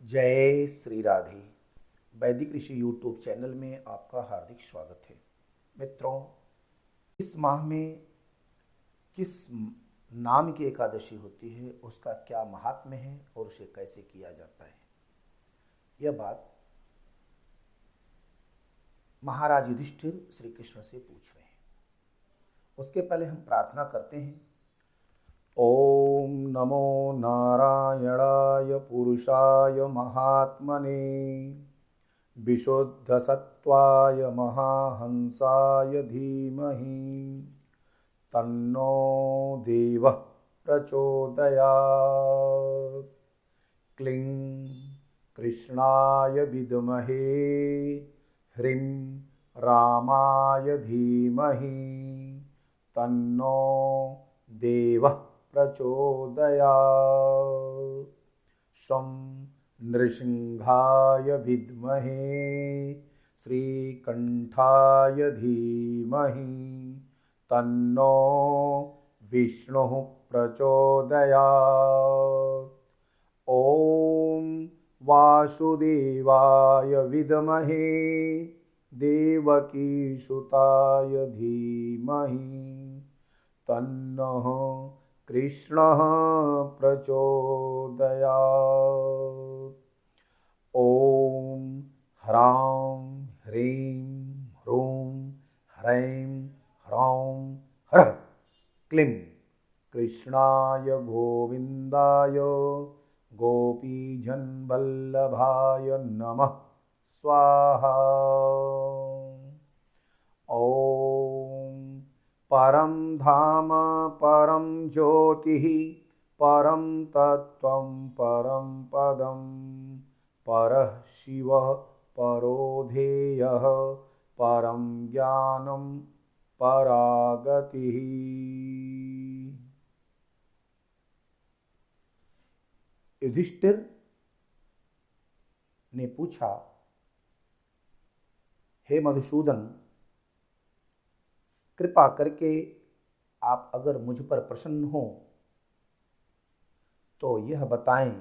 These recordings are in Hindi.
जय श्री राधे। वैदिक ऋषि यूट्यूब चैनल में आपका हार्दिक स्वागत है। मित्रों, इस माह में किस नाम की एकादशी होती है, उसका क्या महात्म्य है और उसे कैसे किया जाता है, यह बात महाराज युधिष्ठिर श्री कृष्ण से पूछ रहे हैं। उसके पहले हम प्रार्थना करते हैं। ओम नमो नारायणाय पुरुषाय महात्मने विशुद्धसत्त्वाय महाहंसाय धीमहि तन्नो देवः प्रचोदयात्। क्लीं कृष्णाय विद्महे ह्रीं रामाय धीमहि तन्नो देवः प्रचोदयात्। शं नृसिंहाय विद्महे श्रीकण्ठाय धीमहि तन्नो विष्णुः प्रचोदयात्। ॐ वासुदेवाय विद्महे देवकीसुताय धीमहि तन्नः कृष्णः प्रचोदयात्। ॐ ह्रां ह्रीं ह्रूं ह्रैं ह्रौं ह्रः क्लीं कृष्णाय गोविन्दाय गोपीजनवल्लभाय नमः स्वाहा। ॐ परं धाम परं ज्योतिः परं तत्त्वं परं पदं परः शिवः परो धेयः परं ज्ञानं परागतिः। युधिष्ठिर ने पूछा, हे मधुसूदन, कृपा करके आप अगर मुझ पर प्रसन्न हो तो यह बताएं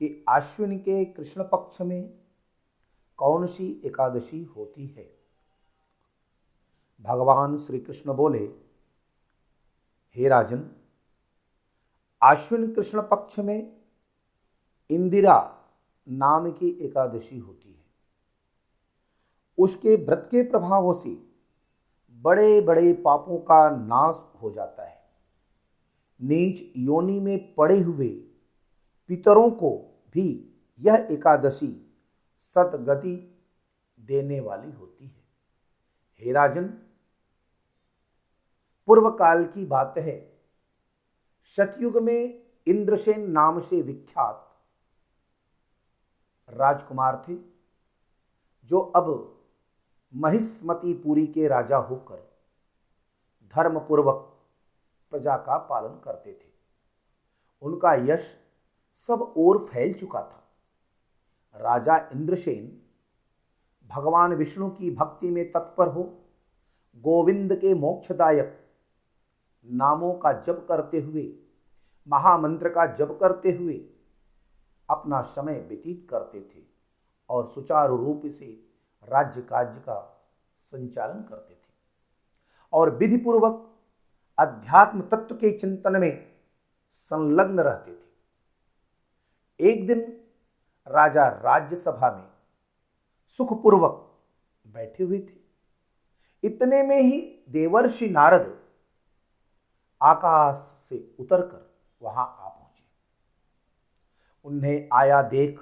कि आश्विन के कृष्ण पक्ष में कौन सी एकादशी होती है। भगवान श्री कृष्ण बोले, हे राजन, आश्विन कृष्ण पक्ष में इंदिरा नाम की एकादशी होती है। उसके व्रत के प्रभाव से बड़े बड़े पापों का नाश हो जाता है। नीच योनि में पड़े हुए पितरों को भी यह एकादशी सद्गति देने वाली होती है। हे राजन, पूर्व काल की बात है, सतयुग में इंद्रसेन नाम से विख्यात राजकुमार थे, जो अब महिष्मतीपुरी के राजा होकर धर्मपूर्वक प्रजा का पालन करते थे। उनका यश सब ओर फैल चुका था। राजा इंद्रसेन भगवान विष्णु की भक्ति में तत्पर हो गोविंद के मोक्षदायक नामों का जप करते हुए, महामंत्र का जप करते हुए अपना समय व्यतीत करते थे और सुचारू रूप से राज्य कार्य का संचालन करते थे और विधि पूर्वक अध्यात्म तत्व के चिंतन में संलग्न रहते थे। एक दिन राजा राज्यसभा में सुखपूर्वक बैठे हुए थे। इतने में ही देवर्षि नारद आकाश से उतरकर वहां आ पहुंचे। उन्हें आया देख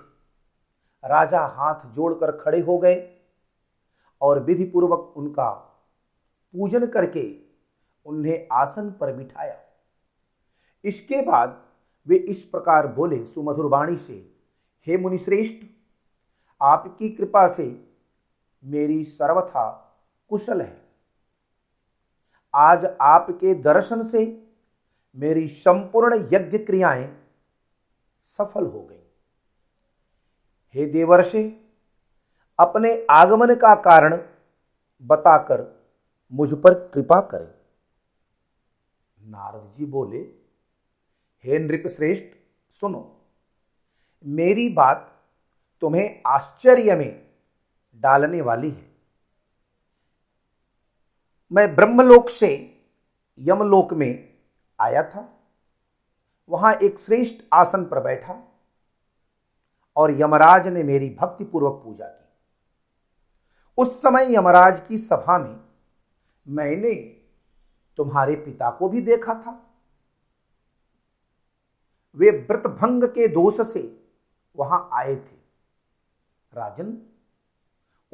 राजा हाथ जोड़कर खड़े हो गए और विधि पूर्वक उनका पूजन करके उन्हें आसन पर बिठाया। इसके बाद वे इस प्रकार बोले सुमधुर वाणी से, हे मुनिश्रेष्ठ, आपकी कृपा से मेरी सर्वथा कुशल है। आज आपके दर्शन से मेरी संपूर्ण यज्ञ क्रियाएं सफल हो गई। हे देवर्षि, अपने आगमन का कारण बताकर मुझ पर कृपा करें। नारद जी बोले, हे नृप श्रेष्ठ, सुनो, मेरी बात तुम्हें आश्चर्य में डालने वाली है। मैं ब्रह्मलोक से यमलोक में आया था। वहां एक श्रेष्ठ आसन पर बैठा और यमराज ने मेरी भक्तिपूर्वक पूजा की। उस समय यमराज की सभा में मैंने तुम्हारे पिता को भी देखा था। वे व्रत भंग के दोष से वहां आए थे। राजन,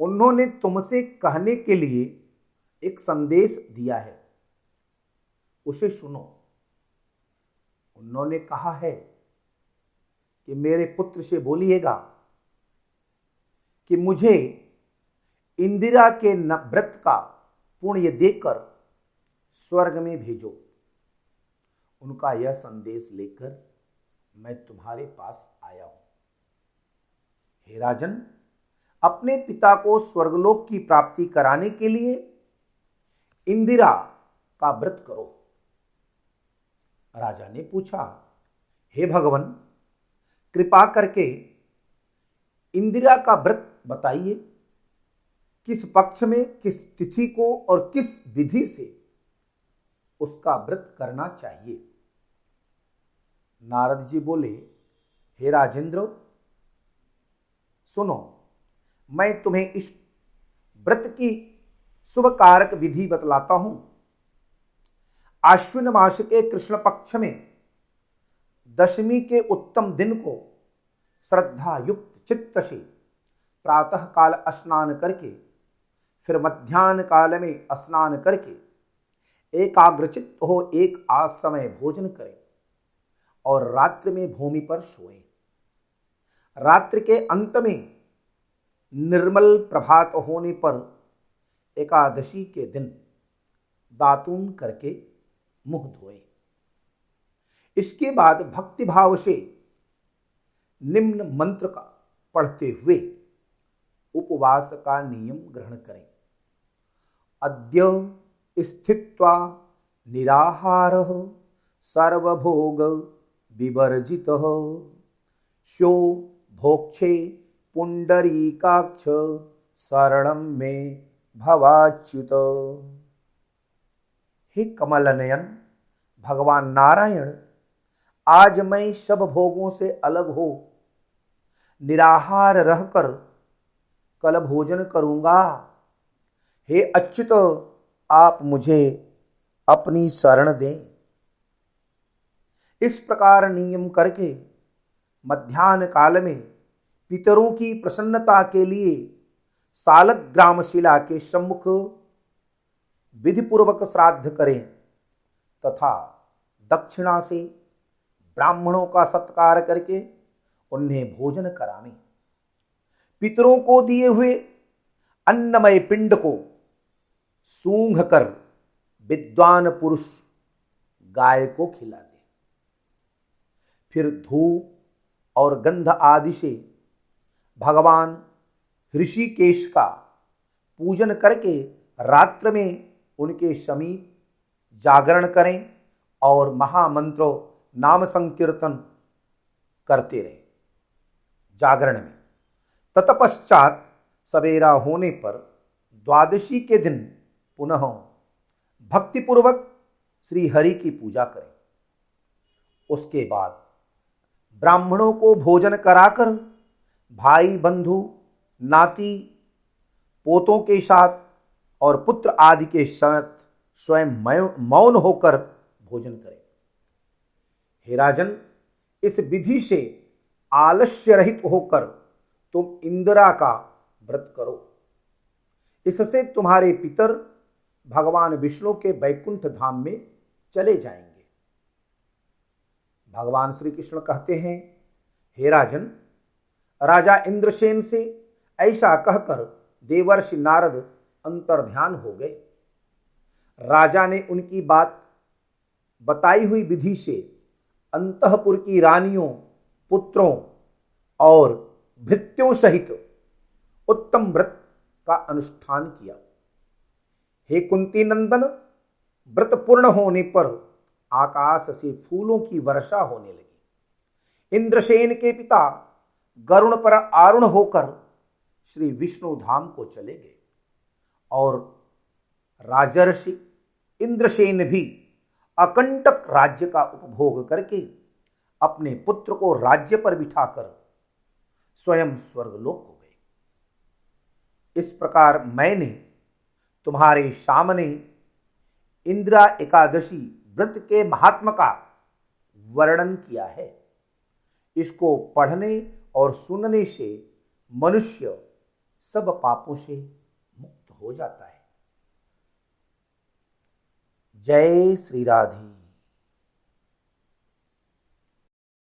उन्होंने तुमसे कहने के लिए एक संदेश दिया है, उसे सुनो। उन्होंने कहा है कि मेरे पुत्र से बोलिएगा कि मुझे इंदिरा के व्रत का पुण्य देकर स्वर्ग में भेजो। उनका यह संदेश लेकर मैं तुम्हारे पास आया हूं। हे राजन, अपने पिता को स्वर्गलोक की प्राप्ति कराने के लिए इंदिरा का व्रत करो। राजा ने पूछा, हे भगवान, कृपा करके इंदिरा का व्रत बताइए। किस पक्ष में, किस तिथि को और किस विधि से उसका व्रत करना चाहिए? नारद जी बोले, हे राजेंद्र, सुनो, मैं तुम्हें इस व्रत की शुभ कारक विधि बतलाता हूं। आश्विन मास के कृष्ण पक्ष में दशमी के उत्तम दिन को श्रद्धा युक्त चित्त से प्रातः काल स्नान करके, फिर मध्याह्न काल में स्नान करके एकाग्रचित्त हो एक आसमय भोजन करें और रात्रि में भूमि पर सोएं। रात्रि के अंत में निर्मल प्रभात होने पर एकादशी के दिन दातून करके मुंह धोएं। इसके बाद भक्ति भाव से निम्न मंत्र का पढ़ते हुए उपवास का नियम ग्रहण करें। अद्य स्थित्वा निराहारः सर्वभोग विवर्जितः शो भोक्षे पुंडरीकाक्ष शरणं मे भवाच्युत। हे कमल नयन भगवान नारायण, आज मैं सब भोगों से अलग हो निराहार रहकर कल भोजन करूंगा। हे अच्युत, आप मुझे अपनी शरण दें। इस प्रकार नियम करके मध्याह्न काल में पितरों की प्रसन्नता के लिए सालग्राम शिला के सम्मुख विधिपूर्वक श्राद्ध करें तथा दक्षिणा से ब्राह्मणों का सत्कार करके उन्हें भोजन करावें। पितरों को दिए हुए अन्नमय पिंड को सूंघ कर विद्वान पुरुष गाय को खिला दे। फिर धूप और गंध आदि से भगवान ऋषिकेश का पूजन करके रात्र में उनके समीप जागरण करें और महामंत्रो नाम संकीर्तन करते रहें। जागरण में तत्पश्चात सवेरा होने पर द्वादशी के दिन पुनः भक्तिपूर्वक श्री हरि की पूजा करें। उसके बाद ब्राह्मणों को भोजन कराकर भाई बंधु नाती पोतों के साथ और पुत्र आदि के साथ स्वयं मौन होकर भोजन करें। हे राजन, इस विधि से आलस्य रहित होकर तुम इंदिरा का व्रत करो। इससे तुम्हारे पितर भगवान विष्णु के वैकुंठ धाम में चले जाएंगे। भगवान श्री कृष्ण कहते हैं, हे राजन, राजा इंद्रसेन से ऐसा कहकर देवर्षि नारद अंतर्ध्यान हो गए। राजा ने उनकी बात बताई हुई विधि से अंतःपुर की रानियों, पुत्रों और भृत्यों सहित उत्तम व्रत का अनुष्ठान किया। हे कुंती नंदन, व्रत पूर्ण होने पर आकाश से फूलों की वर्षा होने लगी। इंद्रसेन के पिता गरुड़ पर आरूढ़ होकर श्री विष्णु धाम को चले गए और राजर्षि इंद्रसेन भी अकंटक राज्य का उपभोग करके अपने पुत्र को राज्य पर बिठाकर स्वयं स्वर्गलोक हो गए। इस प्रकार मैंने तुम्हारे सामने इंदिरा एकादशी व्रत के महात्म का वर्णन किया है। इसको पढ़ने और सुनने से मनुष्य सब पापों से मुक्त हो जाता है। जय श्री राधे।